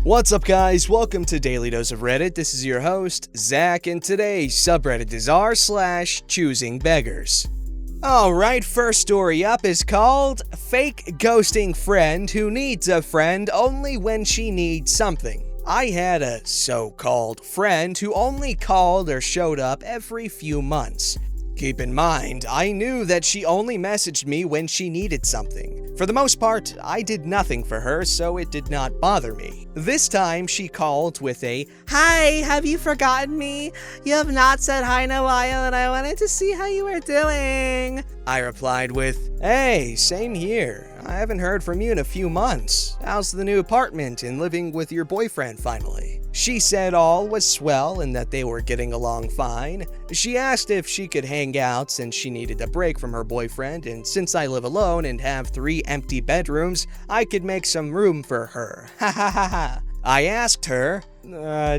What's up, guys? Welcome to Daily Dose of Reddit. This is your host, Zach, and today's subreddit is r/ChoosingBeggars. Alright, first story up is called Fake Ghosting Friend Who Needs a Friend Only When She Needs Something. I had a so-called friend who only called or showed up every few months. Keep in mind, I knew that she only messaged me when she needed something. For the most part, I did nothing for her, so it did not bother me. This time, she called with a, "Hi, have you forgotten me? You have not said hi in a while and I wanted to see how you were doing." I replied with, "Hey, same here. I haven't heard from you in a few months. How's the new apartment and living with your boyfriend finally?" She said all was swell and that they were getting along fine. She asked if she could hang out since she needed a break from her boyfriend, and since I live alone and have 3 empty bedrooms, I could make some room for her. Ha ha ha ha. I asked her,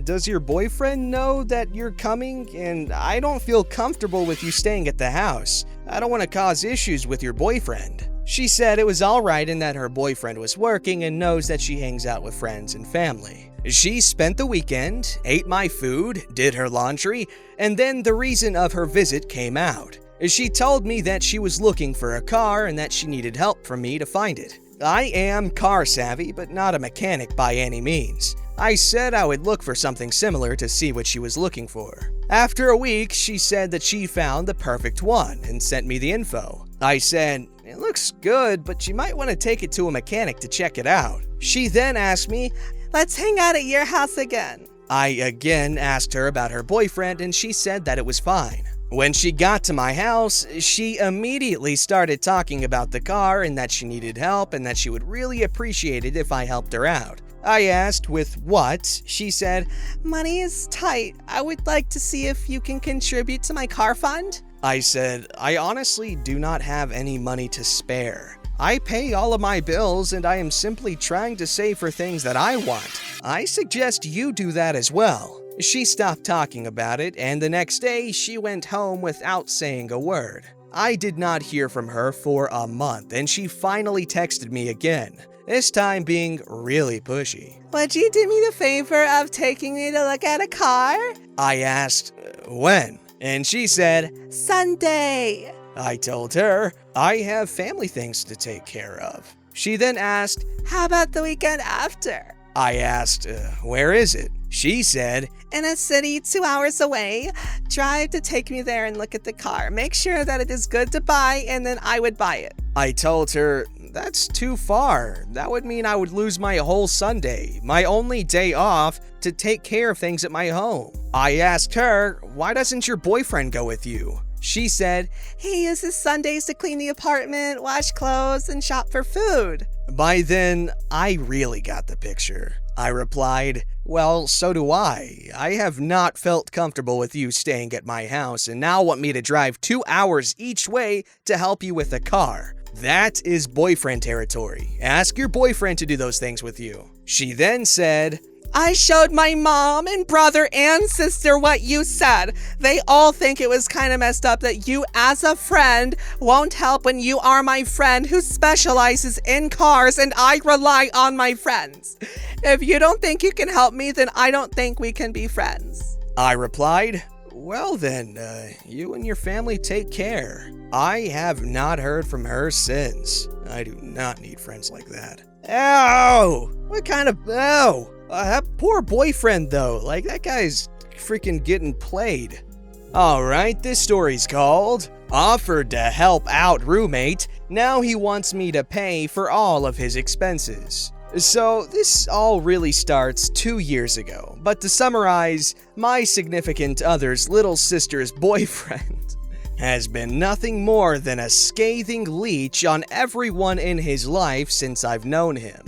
does your boyfriend know that you're coming? And I don't feel comfortable with you staying at the house. I don't want to cause issues with your boyfriend. She said it was alright and that her boyfriend was working and knows that she hangs out with friends and family. She spent the weekend, ate my food, did her laundry, and then the reason of her visit came out. She told me that she was looking for a car and that she needed help from me to find it. I am car savvy, but not a mechanic by any means. I said I would look for something similar to see what she was looking for. After a week, she said that she found the perfect one and sent me the info. I said, "It looks good, but you might want to take it to a mechanic to check it out." She then asked me, "Let's hang out at your house again." I again asked her about her boyfriend and she said that it was fine. When she got to my house, she immediately started talking about the car and that she needed help and that she would really appreciate it if I helped her out. I asked with what. She said, "Money is tight. I would like to see if you can contribute to my car fund." I said, "I honestly do not have any money to spare. I pay all of my bills and I am simply trying to save for things that I want. I suggest you do that as well." She stopped talking about it, and the next day she went home without saying a word. I did not hear from her for a month, and she finally texted me again, this time being really pushy. "Would you do me the favor of taking me to look at a car?" I asked, "When?" And she said, "Sunday." I told her, I have family things to take care of. She then asked, "How about the weekend after?" I asked, "Where is it?" She said, "In a city 2 hours away. Drive to take me there and look at the car. Make sure that it is good to buy and then I would buy it." I told her, "That's too far. That would mean I would lose my whole Sunday, my only day off, to take care of things at my home." I asked her, "Why doesn't your boyfriend go with you?" She said, "He uses Sundays to clean the apartment, wash clothes, and shop for food." By then, I really got the picture. I replied, "Well, so do I. I have not felt comfortable with you staying at my house and now want me to drive 2 hours each way to help you with a car. That is boyfriend territory. Ask your boyfriend to do those things with you." She then said, "I showed my mom and brother and sister what you said. They all think it was kind of messed up that you as a friend won't help when you are my friend who specializes in cars and I rely on my friends. If you don't think you can help me, then I don't think we can be friends." I replied, "Well then, you and your family take care." I have not heard from her since. I do not need friends like that. Ow! What kind of... Ow! That poor boyfriend, though. Like, that guy's freaking getting played. Alright, this story's called Offered to Help Out Roommate. Now he wants me to pay for all of his expenses. So, this all really starts 2 years ago. But to summarize, my significant other's little sister's boyfriend has been nothing more than a scathing leech on everyone in his life since I've known him.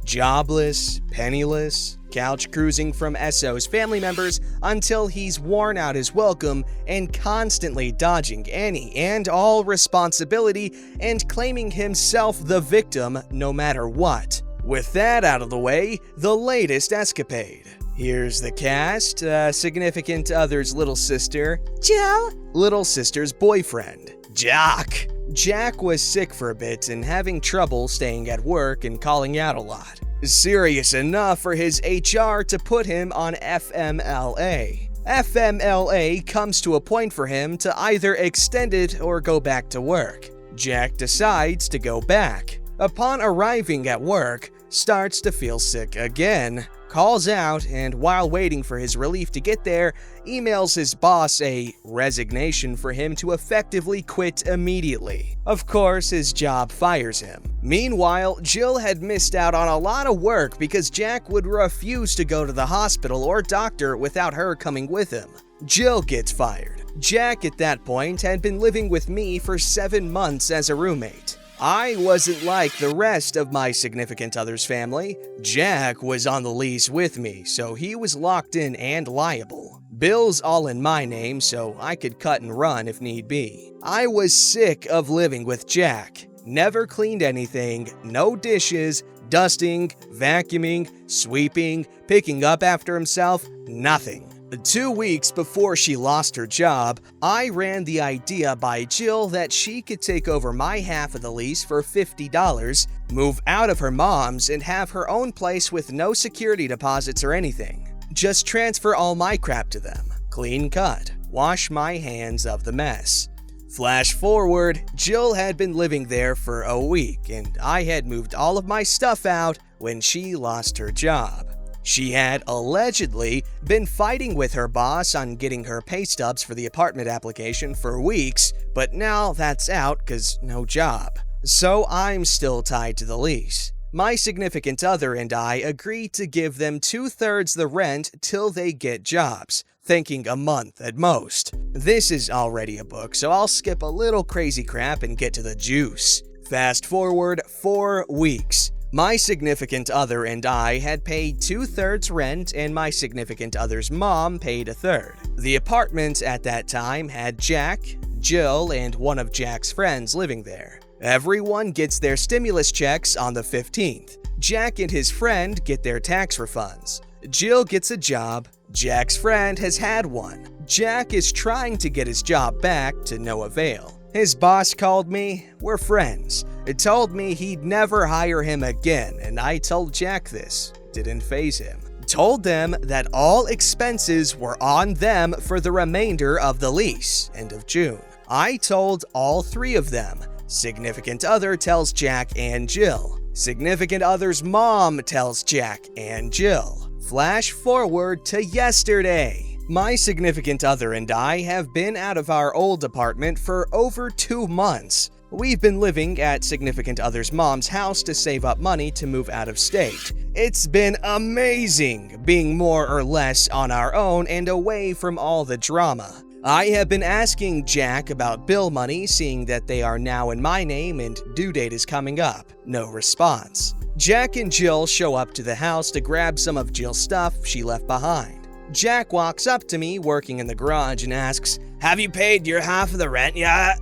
Jobless, penniless, couch cruising from SO's family members until he's worn out his welcome and constantly dodging any and all responsibility and claiming himself the victim no matter what. With that out of the way, the latest escapade. Here's the cast: significant other's little sister, Jill, little sister's boyfriend, Jack. Jack was sick for a bit and having trouble staying at work and calling out a lot. Serious enough for his HR to put him on FMLA. FMLA comes to a point for him to either extend it or go back to work. Jack decides to go back. Upon arriving at work, starts to feel sick again, calls out, and while waiting for his relief to get there, emails his boss a resignation for him to effectively quit immediately. Of course, his job fires him. Meanwhile, Jill had missed out on a lot of work because Jack would refuse to go to the hospital or doctor without her coming with him. Jill gets fired. Jack, at that point, had been living with me for 7 months as a roommate. I wasn't like the rest of my significant other's family. Jack was on the lease with me, so he was locked in and liable. Bills all in my name, so I could cut and run if need be. I was sick of living with Jack. Never cleaned anything, no dishes, dusting, vacuuming, sweeping, picking up after himself, nothing. 2 weeks before she lost her job, I ran the idea by Jill that she could take over my half of the lease for $50, move out of her mom's, and have her own place with no security deposits or anything. Just transfer all my crap to them. Clean cut. Wash my hands of the mess. Flash forward, Jill had been living there for a week, and I had moved all of my stuff out when she lost her job. She had allegedly been fighting with her boss on getting her pay stubs for the apartment application for weeks, but now that's out cause no job. So I'm still tied to the lease. My significant other and I agreed to give them 2/3 the rent till they get jobs, thinking a month at most. This is already a book, so I'll skip a little crazy crap and get to the juice. Fast forward 4 weeks. My significant other and I had paid 2/3 rent, and my significant other's mom paid 1/3. The apartment at that time had Jack, Jill, and one of Jack's friends living there. Everyone gets their stimulus checks on the 15th. Jack and his friend get their tax refunds. Jill gets a job. Jack's friend has had one. Jack is trying to get his job back to no avail. His boss called me. We're friends. It told me he'd never hire him again, and I told Jack this. Didn't faze him. Told them that all expenses were on them for the remainder of the lease, end of June. I told all 3 of them. Significant other tells Jack and Jill. Significant other's mom tells Jack and Jill. Flash forward to yesterday. My significant other and I have been out of our old apartment for over 2 months. We've been living at significant other's mom's house to save up money to move out of state. It's been amazing being more or less on our own and away from all the drama. I have been asking Jack about bill money, seeing that they are now in my name and due date is coming up. No response. Jack and Jill show up to the house to grab some of Jill's stuff she left behind. Jack walks up to me working in the garage and asks, "Have you paid your half of the rent yet?"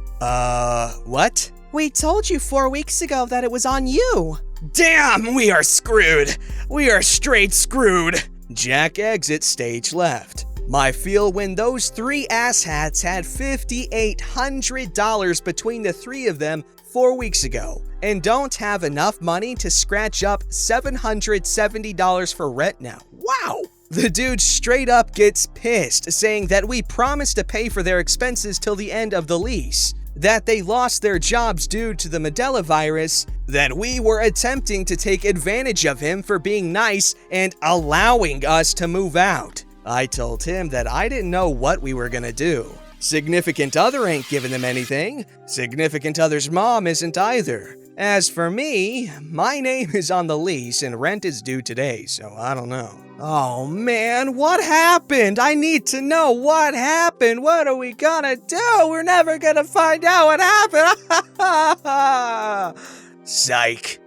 What? We told you 4 weeks ago that it was on you. Damn, we are screwed. We are straight screwed. Jack exits stage left. My feel when those 3 asshats had $5,800 between the 3 of them 4 weeks ago and don't have enough money to scratch up $770 for rent now. Wow! The dude straight up gets pissed, saying that we promised to pay for their expenses till the end of the lease, that they lost their jobs due to the Mandela virus, that we were attempting to take advantage of him for being nice and allowing us to move out. I told him that I didn't know what we were gonna do. Significant other ain't giving them anything. Significant other's mom isn't either. As for me, my name is on the lease and rent is due today, so I don't know. Oh man, what happened? I need to know what happened. What are we gonna do? We're never gonna find out what happened. Psych.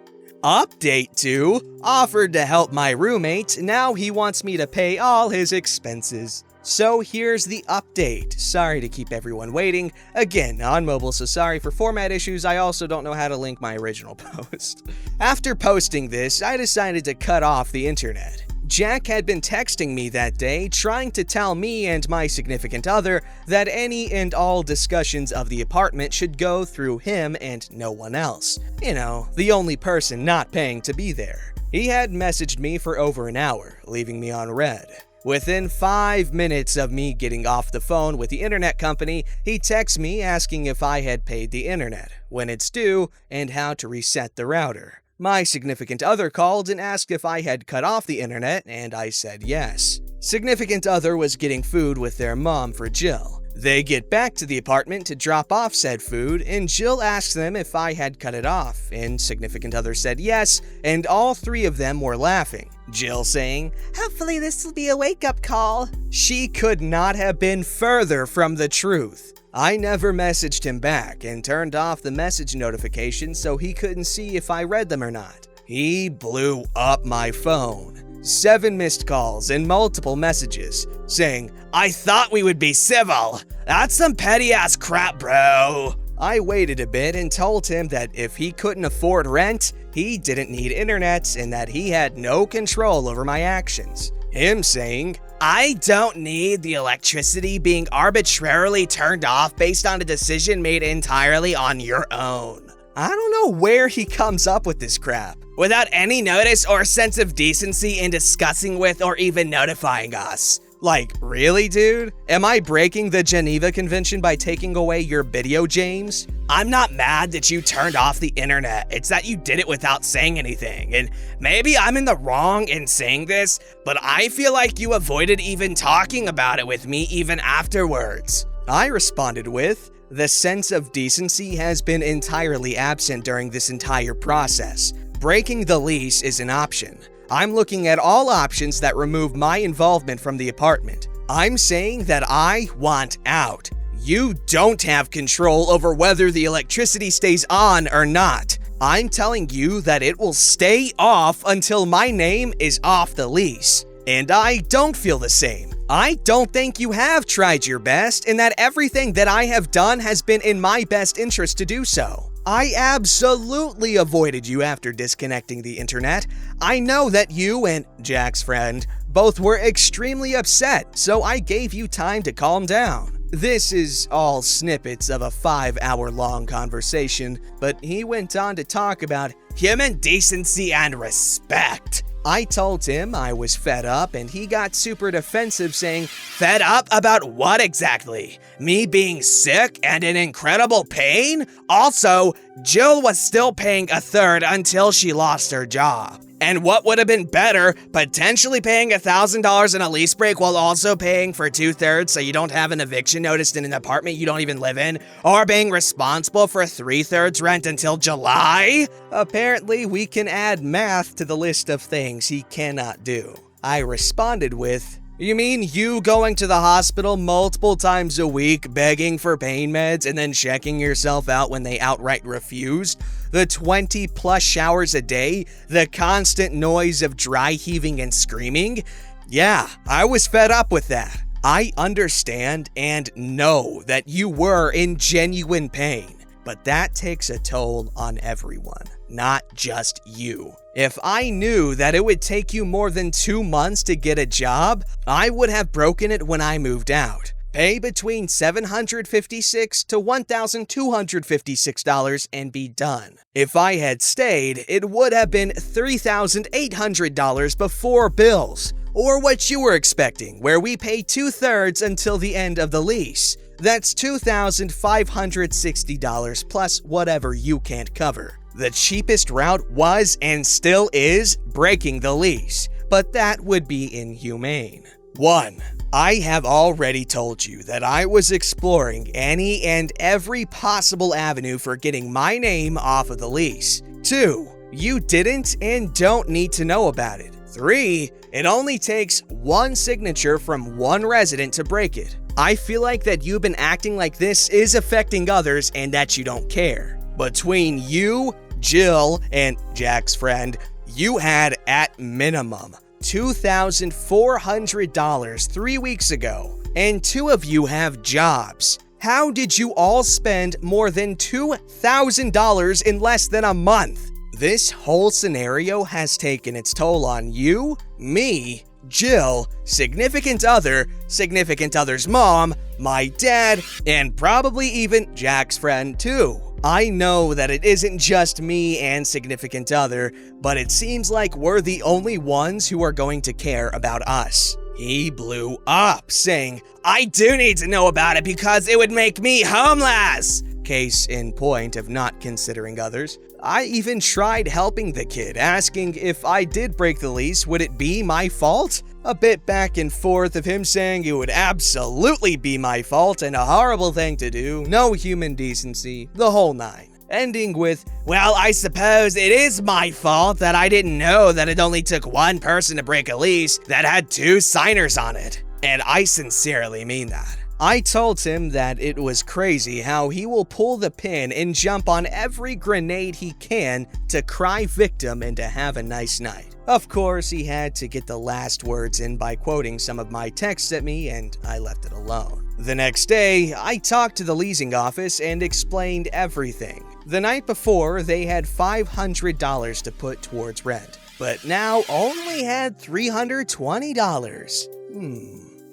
Update 2, offered to help my roommate, now he wants me to pay all his expenses. So here's the update. Sorry to keep everyone waiting. Again, on mobile, so sorry for format issues. I also don't know how to link my original post. After posting this, I decided to cut off the internet. Jack had been texting me that day, trying to tell me and my significant other that any and all discussions of the apartment should go through him and no one else. You know, the only person not paying to be there. He had messaged me for over an hour, leaving me on red. Within 5 minutes of me getting off the phone with the internet company, he texts me asking if I had paid the internet, when it's due, and how to reset the router. My significant other called and asked if I had cut off the internet, and I said yes. Significant other was getting food with their mom for Jill. They get back to the apartment to drop off said food, and Jill asks them if I had cut it off, and significant other said yes, and all three of them were laughing. Jill saying, Hopefully this will be a wake-up call. She could not have been further from the truth. I never messaged him back and turned off the message notifications so he couldn't see if I read them or not. He blew up my phone. 7 missed calls and multiple messages saying, I thought we would be civil. That's some petty ass crap, bro. I waited a bit and told him that if he couldn't afford rent, he didn't need internet and that he had no control over my actions. Him saying, I don't need the electricity being arbitrarily turned off based on a decision made entirely on your own. I don't know where he comes up with this crap, without any notice or sense of decency in discussing with or even notifying us. Like, really, dude? Am I breaking the Geneva Convention by taking away your video, James? I'm not mad that you turned off the internet, it's that you did it without saying anything, and maybe I'm in the wrong in saying this, but I feel like you avoided even talking about it with me even afterwards. I responded with, the sense of decency has been entirely absent during this entire process. Breaking the lease is an option. I'm looking at all options that remove my involvement from the apartment. I'm saying that I want out. You don't have control over whether the electricity stays on or not. I'm telling you that it will stay off until my name is off the lease. And I don't feel the same. I don't think you have tried your best and that everything that I have done has been in my best interest to do so. I absolutely avoided you after disconnecting the internet. I know that you and Jack's friend both were extremely upset, so I gave you time to calm down. This is all snippets of a 5-hour-long conversation, but he went on to talk about human decency and respect. I told him I was fed up and he got super defensive saying, fed up about what exactly? Me being sick and in incredible pain? Also, Jill was still paying a third until she lost her job. And what would have been better, potentially paying $1,000 in a lease break while also paying for 2/3 so you don't have an eviction notice in an apartment you don't even live in, or being responsible for 3/3 rent until July? Apparently, we can add math to the list of things he cannot do. I responded with, you mean you going to the hospital multiple times a week begging for pain meds and then checking yourself out when they outright refused? The 20+ showers a day? The constant noise of dry heaving and screaming? Yeah, I was fed up with that. I understand and know that you were in genuine pain, but that takes a toll on everyone, not just you. If I knew that it would take you more than 2 months to get a job, I would have broken it when I moved out. Pay between $756 to $1,256 and be done. If I had stayed, it would have been $3,800 before bills, or what you were expecting, where we pay 2/3 until the end of the lease. That's $2,560 plus whatever you can't cover. The cheapest route was and still is breaking the lease, but that would be inhumane. 1. I have already told you that I was exploring any and every possible avenue for getting my name off of the lease. 2. You didn't and don't need to know about it. 3. It only takes one signature from one resident to break it. I feel like that you've been acting like this is affecting others and that you don't care. Between you, Jill, and Jack's friend, you had at minimum $2,400 3 weeks ago, and 2 of you have jobs. How did you all spend more than $2,000 in less than a month? This whole scenario has taken its toll on you, me, Jill, significant other's mom, my dad, and probably even Jack's friend too. I know that it isn't just me and significant other, but it seems like we're the only ones who are going to care about us. He blew up, saying, "I do need to know about it because it would make me homeless." Case in point of not considering others. I even tried helping the kid, asking if I did break the lease, would it be my fault? A bit back and forth of him saying it would absolutely be my fault and a horrible thing to do, no human decency, the whole nine. Ending with, "Well, I suppose it is my fault that I didn't know that it only took one person to break a lease that had 2 signers on it. And I sincerely mean that." I told him that it was crazy how he will pull the pin and jump on every grenade he can to cry victim and to have a nice night. Of course, he had to get the last words in by quoting some of my texts at me, and I left it alone. The next day, I talked to the leasing office and explained everything. The night before, they had $500 to put towards rent, but now only had $320.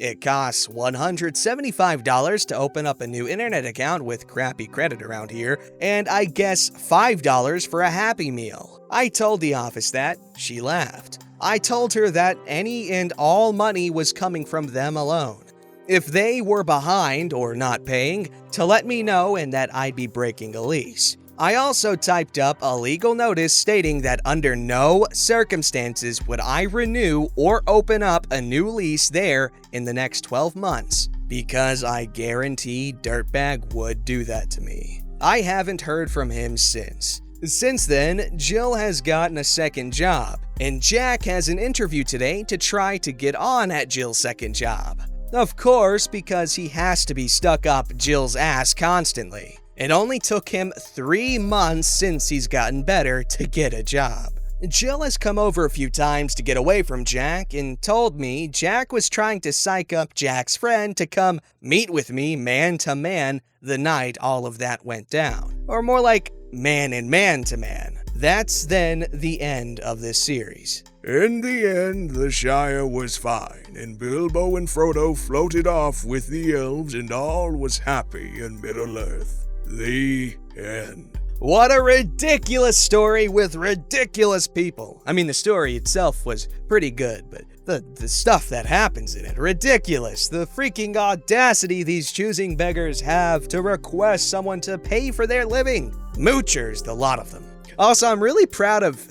It costs $175 to open up a new internet account with crappy credit around here, and I guess $5 for a Happy Meal. I told the office that. She laughed. I told her that any and all money was coming from them alone. If they were behind or not paying, to let me know and that I'd be breaking a lease. I also typed up a legal notice stating that under no circumstances would I renew or open up a new lease there in the next 12 months, because I guarantee Dirtbag would do that to me. I haven't heard from him since. Since then, Jill has gotten a second job, and Jack has an interview today to try to get on at Jill's second job. Of course, because he has to be stuck up Jill's ass constantly. It only took him 3 months since he's gotten better to get a job. Jill has come over a few times to get away from Jack and told me Jack was trying to psych up Jack's friend to come meet with me man to man the night all of that went down. Or more like man and man to man. That's then the end of this series. In the end, the Shire was fine, and Bilbo and Frodo floated off with the elves, and all was happy in Middle-earth. The end. What a ridiculous story with ridiculous people. I mean, the story itself was pretty good, but the stuff that happens in it, ridiculous. The freaking audacity these choosing beggars have to request someone to pay for their living. Moochers, the lot of them. Also, I'm really proud of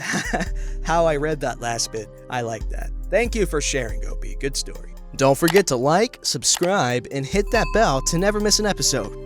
how I read that last bit. I like that. Thank you for sharing, OP. Good story. Don't forget to like, subscribe, and hit that bell to never miss an episode.